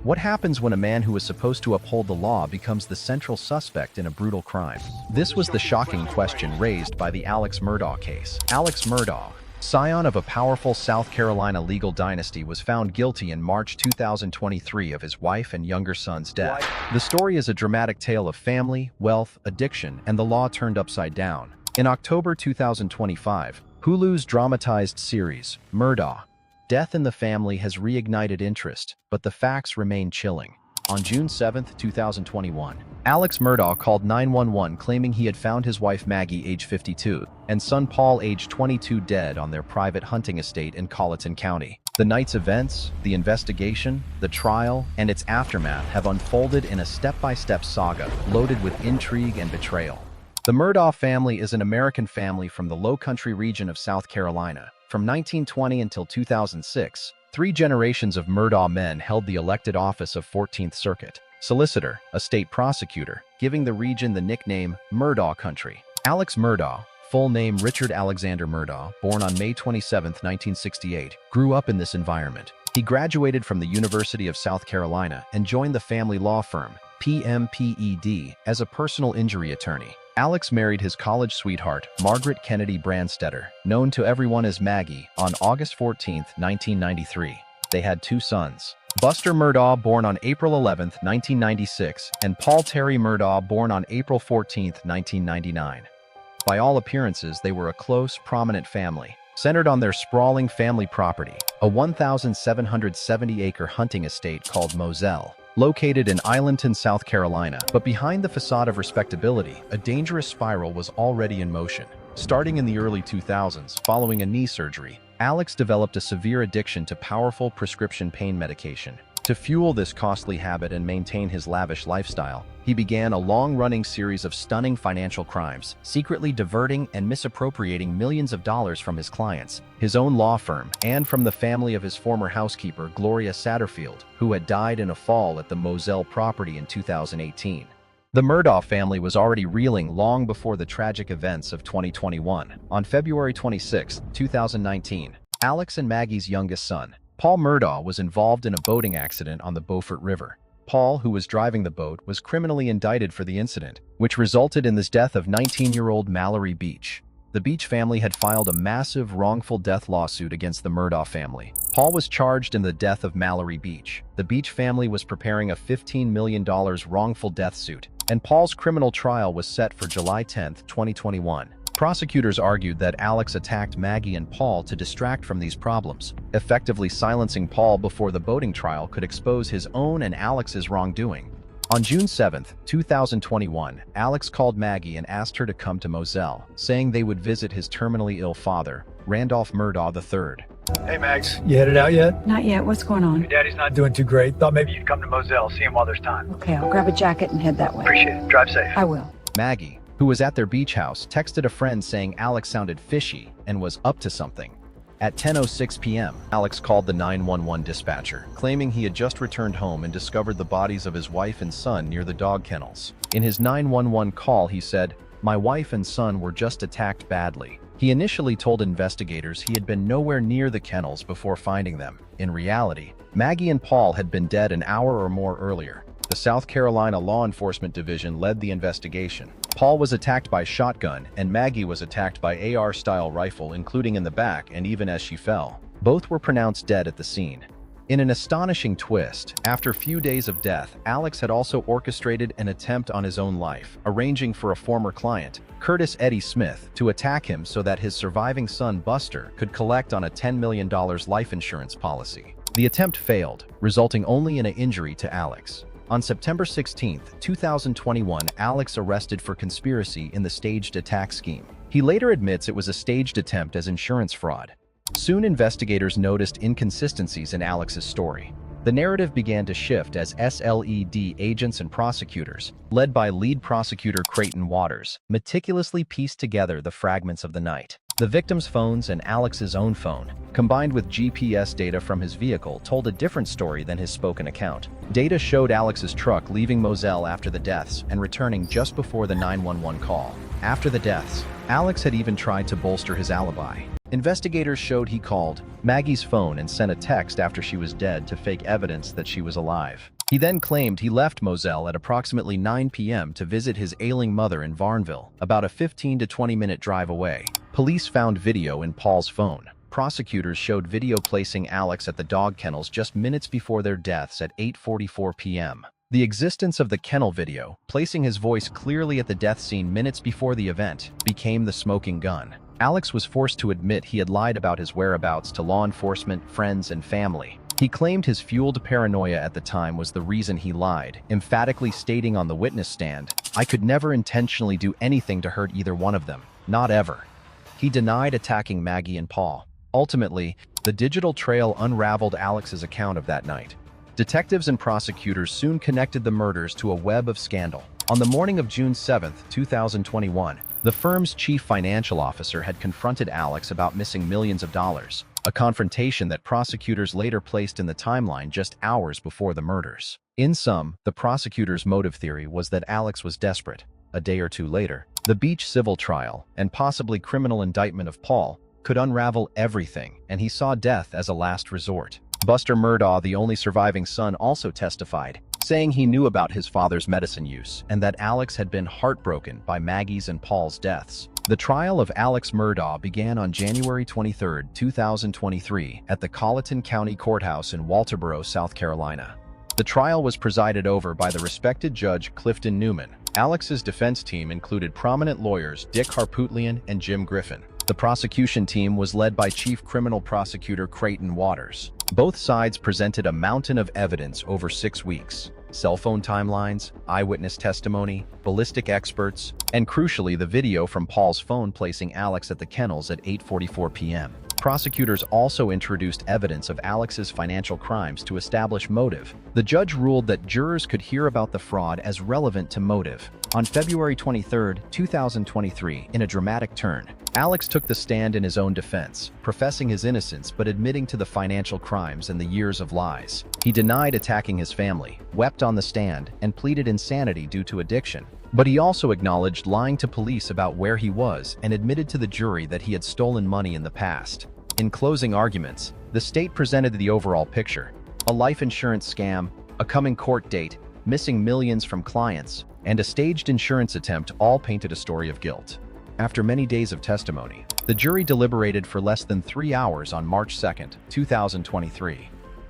What happens when a man who is supposed to uphold the law becomes the central suspect in a brutal crime? This was the shocking question raised by the Alex Murdaugh case. Alex Murdaugh, scion of a powerful South Carolina legal dynasty, was found guilty in March 2023 of his wife and younger son's death. The story is a dramatic tale of family, wealth, addiction, and the law turned upside down. In October 2025, Hulu's dramatized series, Murdaugh, Death in the Family, has reignited interest, but the facts remain chilling. On June 7, 2021, Alex Murdaugh called 911 claiming he had found his wife Maggie, age 52, and son Paul, age 22, dead on their private hunting estate in Colleton County. The night's events, the investigation, the trial, and its aftermath have unfolded in a step-by-step saga loaded with intrigue and betrayal. The Murdaugh family is an American family from the Low-Country region of South Carolina. From 1920 until 2006, 3 generations of Murdaugh men held the elected office of 14th Circuit Solicitor, a state prosecutor, giving the region the nickname Murdaugh Country. Alex Murdaugh, full name Richard Alexander Murdaugh, born on May 27, 1968, grew up in this environment. He graduated from the University of South Carolina and joined the family law firm, PMPED, as a personal injury attorney. Alex married his college sweetheart, Margaret Kennedy Branstetter, known to everyone as Maggie, on August 14, 1993. They had 2 sons, Buster Murdaugh, born on April 11, 1996, and Paul Terry Murdaugh, born on April 14, 1999. By all appearances, they were a close, prominent family, centered on their sprawling family property, a 1,770-acre hunting estate called Moselle, located in Islandton, South Carolina. But behind the facade of respectability, a dangerous spiral was already in motion. Starting in the early 2000s, following a knee surgery, Alex developed a severe addiction to powerful prescription pain medication. To fuel this costly habit and maintain his lavish lifestyle, he began a long-running series of stunning financial crimes, secretly diverting and misappropriating millions of dollars from his clients, his own law firm, and from the family of his former housekeeper, Gloria Satterfield, who had died in a fall at the Moselle property in 2018. The Murdaugh family was already reeling long before the tragic events of 2021. On February 26, 2019, Alex and Maggie's youngest son, Paul Murdaugh, was involved in a boating accident on the Beaufort River. Paul, who was driving the boat, was criminally indicted for the incident, which resulted in the death of 19-year-old Mallory Beach. The Beach family had filed a massive wrongful death lawsuit against the Murdaugh family. Paul was charged in the death of Mallory Beach. The Beach family was preparing a $15 million wrongful death suit, and Paul's criminal trial was set for July 10, 2021. Prosecutors argued that Alex attacked Maggie and Paul to distract from these problems, effectively silencing Paul before the boating trial could expose his own and Alex's wrongdoing. On June 7, 2021, Alex called Maggie and asked her to come to Moselle, saying they would visit his terminally ill father, Randolph Murdaugh III. Hey, Mags. You headed out yet? Not yet. What's going on? Your daddy's not doing too great. Thought maybe you'd come to Moselle, see him while there's time. Okay, I'll grab a jacket and head that way. Appreciate it. Drive safe. I will. Maggie, who was at their beach house, texted a friend saying Alex sounded fishy and was up to something. At 10:06 p.m., Alex called the 911 dispatcher, claiming he had just returned home and discovered the bodies of his wife and son near the dog kennels. In his 911 call, he said, "My wife and son were just attacked badly." He initially told investigators he had been nowhere near the kennels before finding them. In reality, Maggie and Paul had been dead an hour or more earlier. The South Carolina Law Enforcement Division led the investigation. Paul was attacked by shotgun, and Maggie was attacked by AR-style rifle, including in the back and even as she fell. Both were pronounced dead at the scene. In an astonishing twist, after few days of death, Alex had also orchestrated an attempt on his own life, arranging for a former client, Curtis Eddie Smith, to attack him so that his surviving son Buster could collect on a $10 million life insurance policy. The attempt failed, resulting only in an injury to Alex. On September 16, 2021, Alex arrested for conspiracy in the staged attack scheme. He later admits it was a staged attempt as insurance fraud. Soon investigators noticed inconsistencies in Alex's story. The narrative began to shift as SLED agents and prosecutors, led by lead prosecutor Creighton Waters, meticulously pieced together the fragments of the night. The victim's phones and Alex's own phone, combined with GPS data from his vehicle, told a different story than his spoken account. Data showed Alex's truck leaving Moselle after the deaths and returning just before the 911 call. After the deaths, Alex had even tried to bolster his alibi. Investigators showed he called Maggie's phone and sent a text after she was dead to fake evidence that she was alive. He then claimed he left Moselle at approximately 9 p.m. to visit his ailing mother in Varnville, about a 15 to 20-minute drive away. Police found video in Paul's phone. Prosecutors showed video placing Alex at the dog kennels just minutes before their deaths at 8:44 p.m. The existence of the kennel video, placing his voice clearly at the death scene minutes before the event, became the smoking gun. Alex was forced to admit he had lied about his whereabouts to law enforcement, friends, and family. He claimed his fueled paranoia at the time was the reason he lied, emphatically stating on the witness stand, "I could never intentionally do anything to hurt either one of them, not ever." He denied attacking Maggie and Paul. Ultimately, the digital trail unraveled Alex's account of that night. Detectives and prosecutors soon connected the murders to a web of scandal. On the morning of June 7, 2021, the firm's chief financial officer had confronted Alex about missing millions of dollars, a confrontation that prosecutors later placed in the timeline just hours before the murders. In sum, the prosecutor's motive theory was that Alex was desperate. A day or two later, the Beach civil trial and possibly criminal indictment of Paul could unravel everything, and he saw death as a last resort. Buster Murdaugh, the only surviving son, also testified, saying he knew about his father's medicine use and that Alex had been heartbroken by Maggie's and Paul's deaths. The trial of Alex Murdaugh began on January 23, 2023 at the Colleton County Courthouse in Walterboro, South Carolina. The trial was presided over by the respected Judge Clifton Newman. Alex's defense team included prominent lawyers Dick Harpootlian and Jim Griffin. The prosecution team was led by Chief Criminal Prosecutor Creighton Waters. Both sides presented a mountain of evidence over 6 weeks. Cell phone timelines, eyewitness testimony, ballistic experts, and crucially the video from Paul's phone placing Alex at the kennels at 8:44 p.m. Prosecutors also introduced evidence of Alex's financial crimes to establish motive. The judge ruled that jurors could hear about the fraud as relevant to motive. On February 23, 2023, in a dramatic turn, Alex took the stand in his own defense, professing his innocence but admitting to the financial crimes and the years of lies. He denied attacking his family, wept on the stand, and pleaded insanity due to addiction. But he also acknowledged lying to police about where he was and admitted to the jury that he had stolen money in the past. In closing arguments, the state presented the overall picture: a life insurance scam, a coming court date, missing millions from clients, and a staged insurance attempt all painted a story of guilt. After many days of testimony, the jury deliberated for less than 3 hours on March 2, 2023.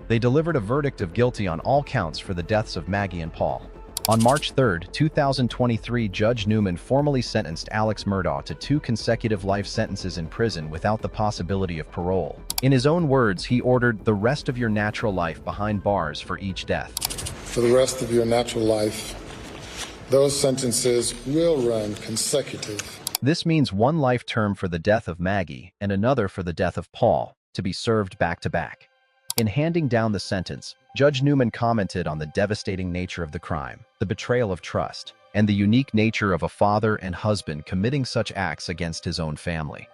They delivered a verdict of guilty on all counts for the deaths of Maggie and Paul. On March 3, 2023, Judge Newman formally sentenced Alex Murdaugh to 2 consecutive life sentences in prison without the possibility of parole. In his own words, he ordered the rest of your natural life behind bars for each death. For the rest of your natural life, those sentences will run consecutive. This means 1 life term for the death of Maggie and another for the death of Paul, to be served back to back. In handing down the sentence, Judge Newman commented on the devastating nature of the crime, the betrayal of trust, and the unique nature of a father and husband committing such acts against his own family.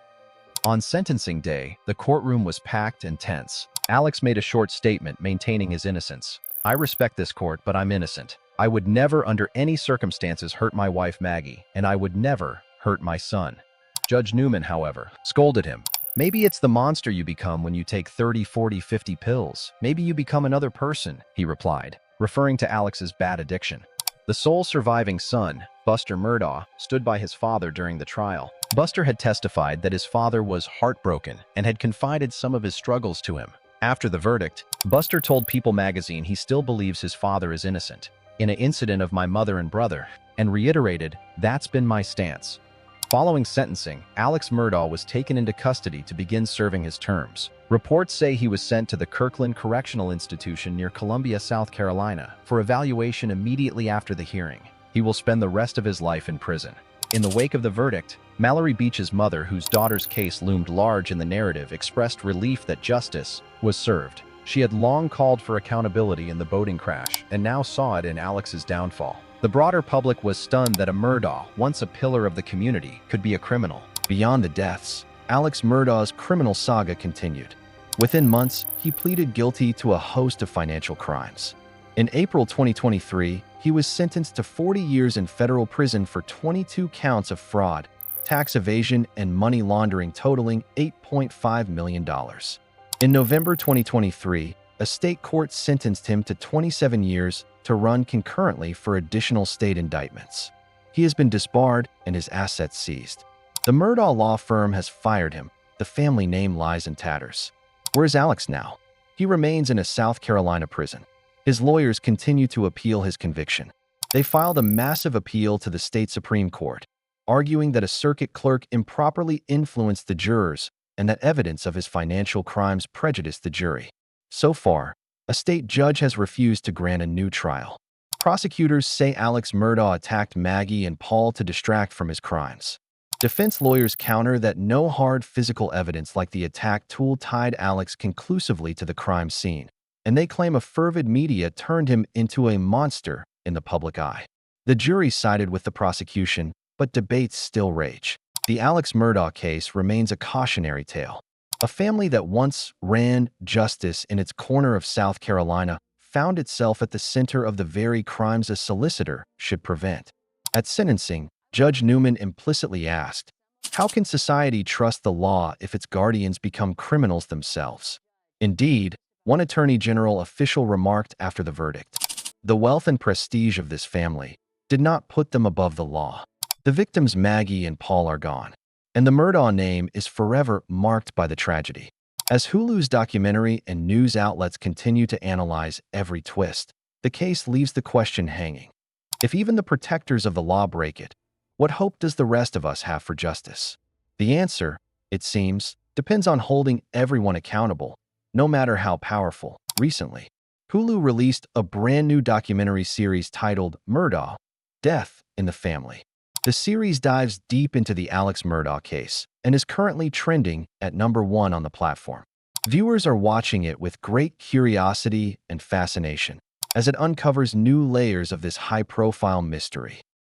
On sentencing day, the courtroom was packed and tense. Alex made a short statement maintaining his innocence. "I respect this court, but I'm innocent. I would never under any circumstances hurt my wife Maggie, and I would never hurt my son." Judge Newman, however, scolded him. "Maybe it's the monster you become when you take 30, 40, 50 pills. Maybe you become another person," he replied, referring to Alex's bad addiction. The sole surviving son, Buster Murdaugh, stood by his father during the trial. Buster had testified that his father was heartbroken and had confided some of his struggles to him. After the verdict, Buster told People magazine he still believes his father is innocent in an incident of my mother and brother, and reiterated, "That's been my stance." Following sentencing, Alex Murdaugh was taken into custody to begin serving his terms. Reports say he was sent to the Kirkland Correctional Institution near Columbia, South Carolina, for evaluation immediately after the hearing. He will spend the rest of his life in prison. In the wake of the verdict, Mallory Beach's mother, whose daughter's case loomed large in the narrative, expressed relief that justice was served. She had long called for accountability in the boating crash and now saw it in Alex's downfall. The broader public was stunned that a Murdaugh, once a pillar of the community, could be a criminal. Beyond the deaths, Alex Murdaugh's criminal saga continued. Within months, he pleaded guilty to a host of financial crimes. In April 2023, he was sentenced to 40 years in federal prison for 22 counts of fraud, tax evasion, and money laundering totaling $8.5 million. In November 2023, a state court sentenced him to 27 years to run concurrently for additional state indictments. He has been disbarred and his assets seized. The Murdaugh law firm has fired him. The family name lies in tatters. Where is Alex now? He remains in a South Carolina prison. His lawyers continue to appeal his conviction. They filed a massive appeal to the state Supreme Court, arguing that a circuit clerk improperly influenced the jurors and that evidence of his financial crimes prejudiced the jury. So far, a state judge has refused to grant a new trial. Prosecutors say Alex Murdaugh attacked Maggie and Paul to distract from his crimes. Defense lawyers counter that no hard physical evidence like the attack tool tied Alex conclusively to the crime scene, and they claim a fervid media turned him into a monster in the public eye. The jury sided with the prosecution, but debates still rage. The Alex Murdaugh case remains a cautionary tale. A family that once ran justice in its corner of South Carolina found itself at the center of the very crimes a solicitor should prevent. At sentencing, Judge Newman implicitly asked, "How can society trust the law if its guardians become criminals themselves?" Indeed, one Attorney General official remarked after the verdict, "The wealth and prestige of this family did not put them above the law. The victims Maggie and Paul are gone, and the Murdaugh name is forever marked by the tragedy." As Hulu's documentary and news outlets continue to analyze every twist, the case leaves the question hanging. If even the protectors of the law break it, what hope does the rest of us have for justice? The answer, it seems, depends on holding everyone accountable, no matter how powerful. Recently, Hulu released a brand new documentary series titled Murdaugh: Death in the Family. The series dives deep into the Alex Murdaugh case and is currently trending at #1 on the platform. Viewers are watching it with great curiosity and fascination as it uncovers new layers of this high-profile mystery.